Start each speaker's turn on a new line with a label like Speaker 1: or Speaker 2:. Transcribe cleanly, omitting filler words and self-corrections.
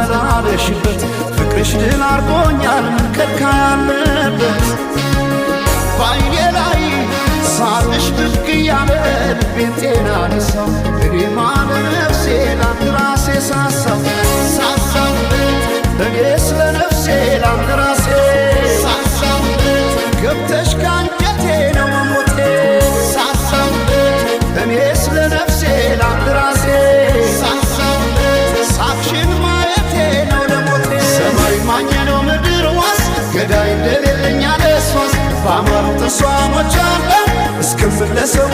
Speaker 1: ተመላለሽበት ፍቅርሽ ድል አርጎኛል ምን ከልካይ አለበት ባይኔ ላይ ሳቅሽ ብቅ እያለ ልቤን ጤና ነሳው እኔማ ለነፍሴ ላንድ ራሴ ሳሳው እኔስ ለነፍሴ ላንድ ራሴ ሳሳው ገብተሽ ካንጀቴ ነው መሞቴ ሳሳው እኔስ ለነፍሴ ላንድ ራሴ ሳሳው ሳቅሽን ማየቴ ነው ለሞቴ ሰማይ ማኘ ነው ምድር ዋስ ገዳይ እንደሌለኝ አለ እሷስ ባማሩ ጥርሷ ሞቻለ እስክምለሰው